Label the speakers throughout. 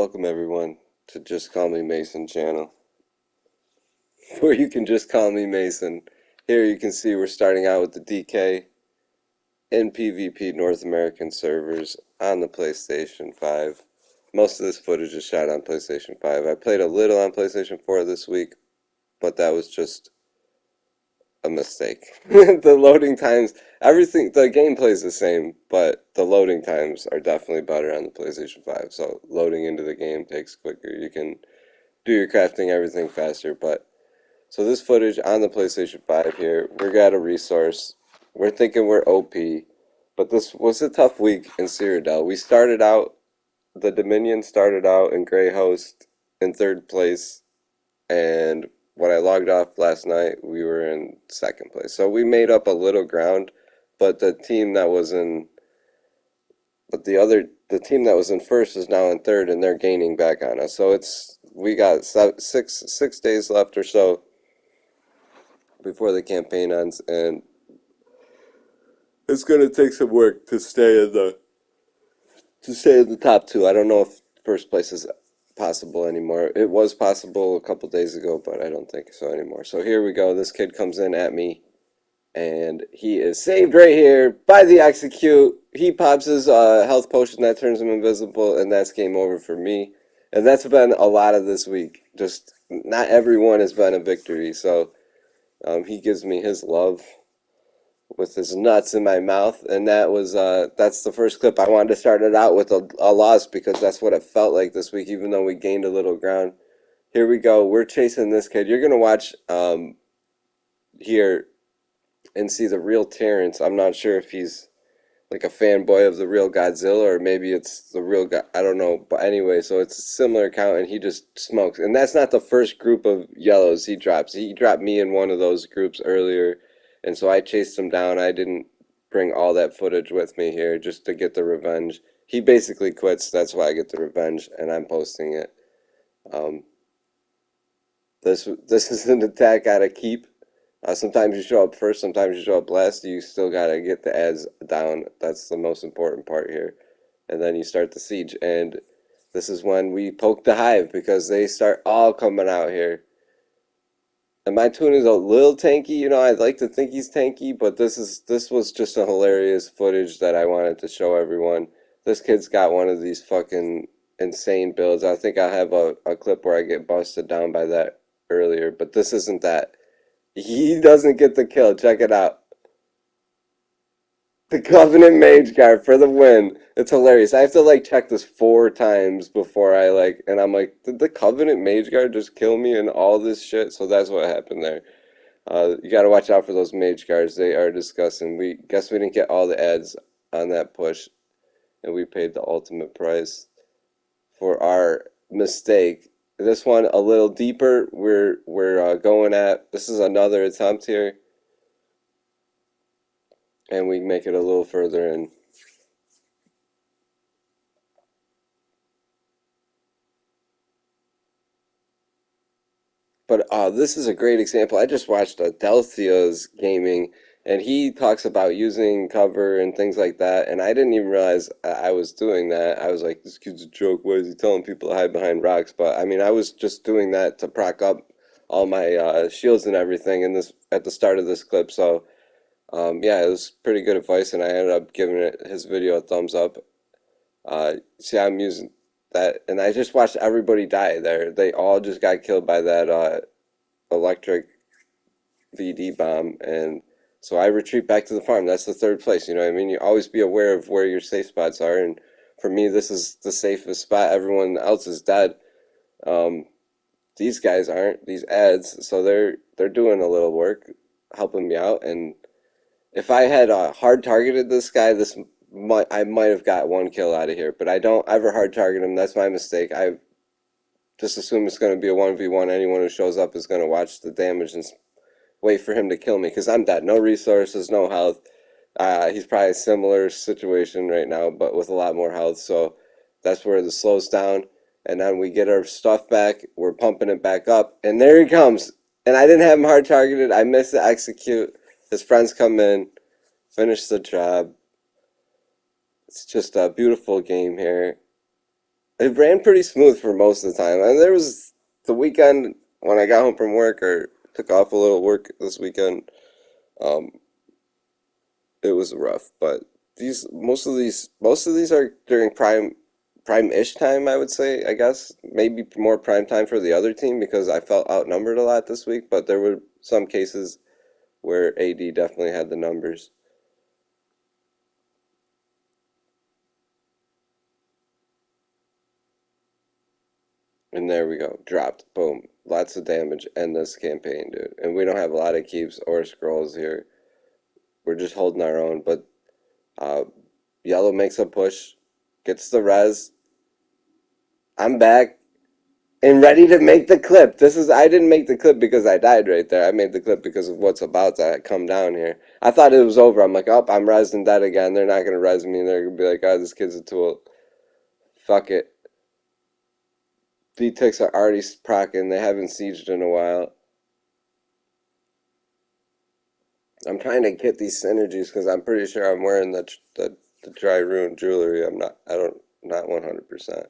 Speaker 1: Welcome everyone to Just Call Me Mason channel, where you can just call me Mason. Here you can see we're starting out with the DK and PvP North American servers on the PlayStation 5. Most of this footage is shot on PlayStation 5. I played a little on PlayStation 4 this week, but that was just a mistake. The loading times, everything, the gameplay is the same, but the loading times are definitely better on the PlayStation 5. So loading into the game takes quicker. You can do your crafting, everything faster. But so this footage on the PlayStation 5 here, we got a resource. We're thinking we're OP, but this was a tough week in Cyrodiil. We started out, the Dominion started out in Grey Host in third place, and when I logged off last night, we were in second place. So we made up a little ground, but the team that was in, the team that was in first is now in third, and they're gaining back on us. So we got six days left or so before the campaign ends, and it's gonna take some work to stay in the top two. I don't know if first place is possible anymore. It was possible a couple days ago, but I don't think so anymore. So here we go. This kid comes in at me, and he is saved right here by the execute. He pops his health potion that turns him invisible, and that's game over for me. And that's been a lot of this week. Just not everyone has been a victory, so he gives me his love with his nuts in my mouth, and that's the first clip. I wanted to start it out with a loss because that's what it felt like this week, even though we gained a little ground. Here we go. We're chasing this kid. You're gonna watch here and see the real Terrence. I'm not sure if he's like a fanboy of the real Godzilla or maybe it's the real guy. I don't know. But anyway, so it's a similar account, and he just smokes. And that's not the first group of yellows he drops. He dropped me in one of those groups earlier, and so I chased him down. I didn't bring all that footage with me here just to get the revenge. He basically quits. That's why I get the revenge, and I'm posting it. Um, this is an attack out of keep. Sometimes you show up first, sometimes you show up last. You still gotta get the ads down. That's the most important part here. And then you start the siege. And this is when we poke the hive because they start all coming out here. And my tune is a little tanky. I'd like to think he's tanky, but this was just a hilarious footage that I wanted to show everyone. This kid's got one of these fucking insane builds. I think I have a clip where I get busted down by that earlier, but this isn't that. He doesn't get the kill. Check it out. The Covenant Mage Guard for the win. It's hilarious. I have to check this 4 times before and I'm like, did the Covenant Mage Guard just kill me and all this shit? So that's what happened there. You gotta watch out for those Mage Guards. They are disgusting. We guess we didn't get all the ads on that push, and we paid the ultimate price for our mistake. This one a little deeper. We're going at. This is another attempt here, and we make it a little further in. But this is a great example. I just watched Adelthea's gaming, and he talks about using cover and things like that, and I didn't even realize I was doing that. I was like, this kid's a joke. Why is he telling people to hide behind rocks? But I mean, I was just doing that to proc up all my shields and everything in this at the start of this clip. So yeah, it was pretty good advice, and I ended up giving his video a thumbs up. See, I'm using that, and I just watched everybody die there. They all just got killed by that electric VD bomb, and so I retreat back to the farm. That's the third place. You know what I mean? You always be aware of where your safe spots are, and for me, this is the safest spot. Everyone else is dead. Um, these guys aren't. These ads, so they're doing a little work, helping me out, and if I had hard targeted this guy, I might have got 1 kill out of here, but I don't ever hard target him. That's my mistake. I just assume it's going to be a 1v1. Anyone who shows up is going to watch the damage and wait for him to kill me because I'm dead. No resources, no health. He's probably a similar situation right now, but with a lot more health. So that's where the slows down, and then we get our stuff back. We're pumping it back up, and there he comes. And I didn't have him hard targeted. I missed the execute. His friends come in, finish the job. It's just a beautiful game here. It ran pretty smooth for most of the time. And there was the weekend when I got home from work or took off a little work this weekend. Um, it was rough, but these most of these are during prime-ish time, I would say, I guess. Maybe more prime time for the other team because I felt outnumbered a lot this week, but there were some cases where AD definitely had the numbers. And there we go. Dropped. Boom. Lots of damage. End this campaign, dude. And we don't have a lot of keeps or scrolls here. We're just holding our own. But uh, yellow makes a push. Gets the res. I'm back. And ready to make the clip. I didn't make the clip because I died right there. I made the clip because of what's about to come down here. I thought it was over. I'm like, oh, I'm resed and dead again. They're not going to res me. They're going to be like, oh, this kid's a tool. Fuck it. B-ticks are already procking. They haven't sieged in a while. I'm trying to get these synergies because I'm pretty sure I'm wearing the dry rune jewelry. I don't, not 100%.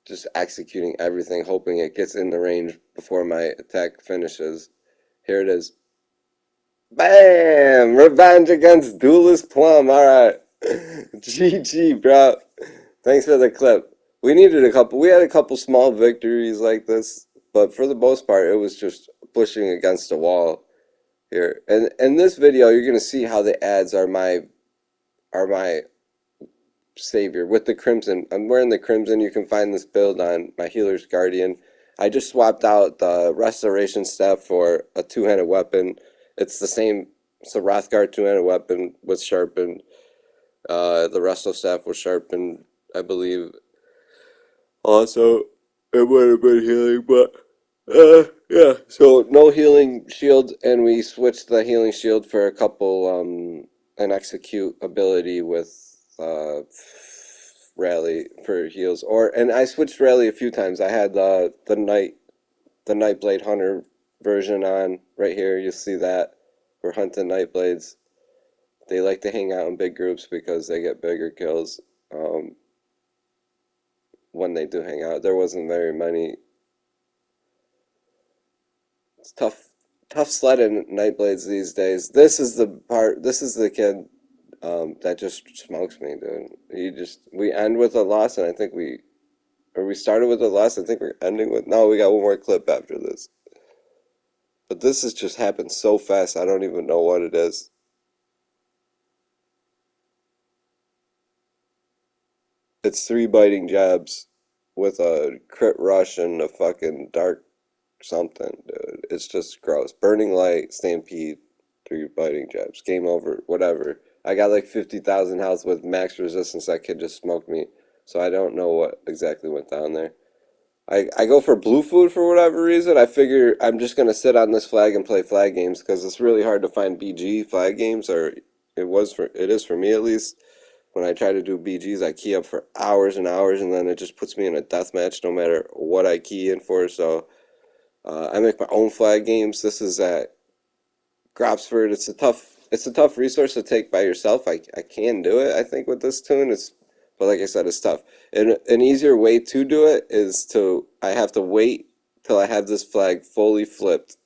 Speaker 1: Just executing everything, hoping it gets in the range before my attack finishes. Here it is. Bam! Revenge against Duelist Plum. Alright. GG, bro. Thanks for the clip. We had a couple small victories like this, but for the most part, it was just pushing against a wall here. And in this video, you're gonna see how the ads are my savior with the crimson. I'm wearing the crimson. You can find this build on my healer's guardian. I just swapped out the restoration staff for a two-handed weapon. It's the same. It's a Rothgar two-handed weapon with sharpened. The resto staff was sharpened, I believe. Also, it would have been healing, but yeah. So no healing shield, and we switched the healing shield for a couple an execute ability with rally for heals. And I switched rally a few times. I had the Nightblade Hunter version on right here. You see that we're hunting Nightblades. They like to hang out in big groups because they get bigger kills. When they do hang out, there wasn't very many. It's tough sledding Nightblades these days. This is the part. This is the kid that just smokes me, dude. We end with a loss, and I think we started with a loss. I think we're ending with no. We got one more clip after this, but this has just happened so fast. I don't even know what it is. It's three biting jabs with a crit rush and a fucking dark something, dude. It's just gross. Burning light, stampede, three biting jabs. Game over. Whatever. I got like 50,000 health with max resistance. That kid just smoked me. So I don't know what exactly went down there. I go for blue food for whatever reason. I figure I'm just gonna sit on this flag and play flag games because it's really hard to find BG flag games, or it is for me at least. When I try to do BGs, I key up for hours and hours, and then it just puts me in a death match no matter what I key in for. So I make my own flag games. This is at Gropsford. It's a tough resource to take by yourself. I can do it, I think, with this tune. But like I said, it's tough. And an easier way to do it is I have to wait till I have this flag fully flipped.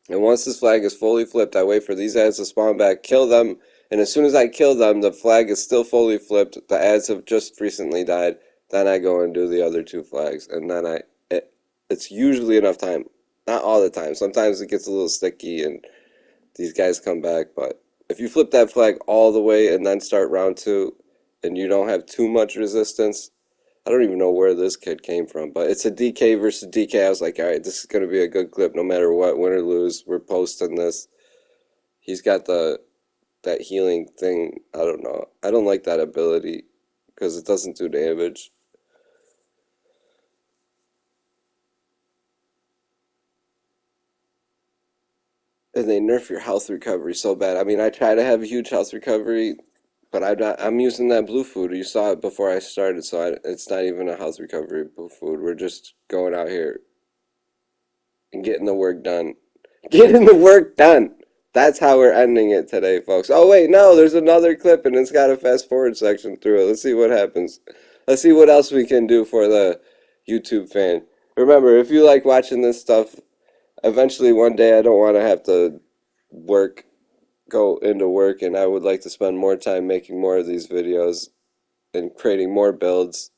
Speaker 1: And once this flag is fully flipped, I wait for these ads to spawn back, kill them, and as soon as I kill them, the flag is still fully flipped. The ads have just recently died. Then I go and do the other two flags, and then it's usually enough time. Not all the time. Sometimes it gets a little sticky, and these guys come back. But if you flip that flag all the way and then start round two, and you don't have too much resistance, I don't even know where this kid came from, but it's a DK versus DK. I was like, all right, this is going to be a good clip no matter what, win or lose. We're posting this. He's got that healing thing. I don't know. I don't like that ability because it doesn't do damage. And they nerf your health recovery so bad. I mean, I try to have a huge health recovery, but I'm using that blue food. You saw it before I started, so it's not even a health recovery blue food. We're just going out here and getting the work done. Getting the work done. That's how we're ending it today, folks. Oh wait, no, there's another clip and it's got a fast forward section through it. Let's see what happens. Let's see what else we can do for the YouTube fan. Remember, if you like watching this stuff, eventually one day I don't want to have to work, go into work, and I would like to spend more time making more of these videos and creating more builds,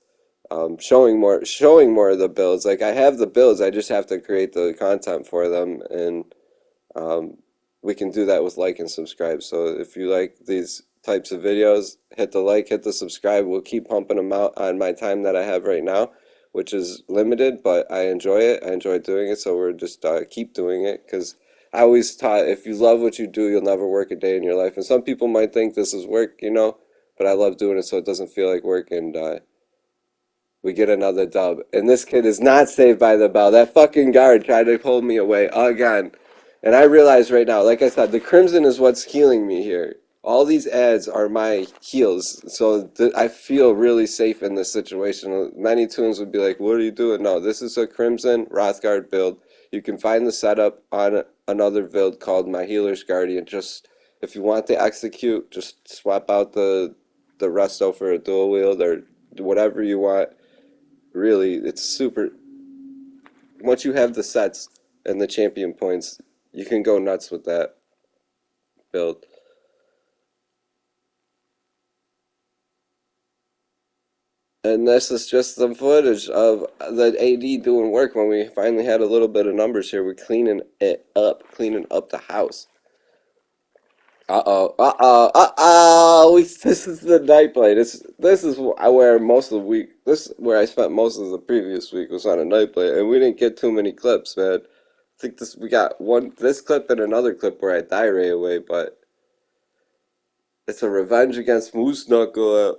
Speaker 1: showing more of the builds. Like I have the builds, I just have to create the content for them, and um, we can do that with like and subscribe. So if you like these types of videos, hit the like, hit the subscribe. We'll keep pumping them out on my time that I have right now, which is limited, but I enjoy it. I enjoy doing it, so we're just keep doing it because I always taught if you love what you do, you'll never work a day in your life. And some people might think this is work, but I love doing it so it doesn't feel like work, and we get another dub. And this kid is not saved by the bell. That fucking guard tried to pull me away again. And I realize right now, like I said, the Crimson is what's healing me here. All these ads are my heals. So I feel really safe in this situation. Many tunes would be like, what are you doing? No, this is a Crimson Rothguard build. You can find the setup on another build called My Healer's Guardian. Just, if you want to execute, just swap out the resto for a dual wield or whatever you want. Really, it's super. Once you have the sets and the champion points, you can go nuts with that build. And this is just some footage of the AD doing work when we finally had a little bit of numbers here. We're cleaning it up, cleaning up the house. Uh-oh, uh-oh, uh-oh, this is the night play. This is where most of the week, this is where I spent most of the previous week was on a night play, and we didn't get too many clips, man. I think we got this clip and another clip where I die right away, but it's a revenge against Moose Knuckle.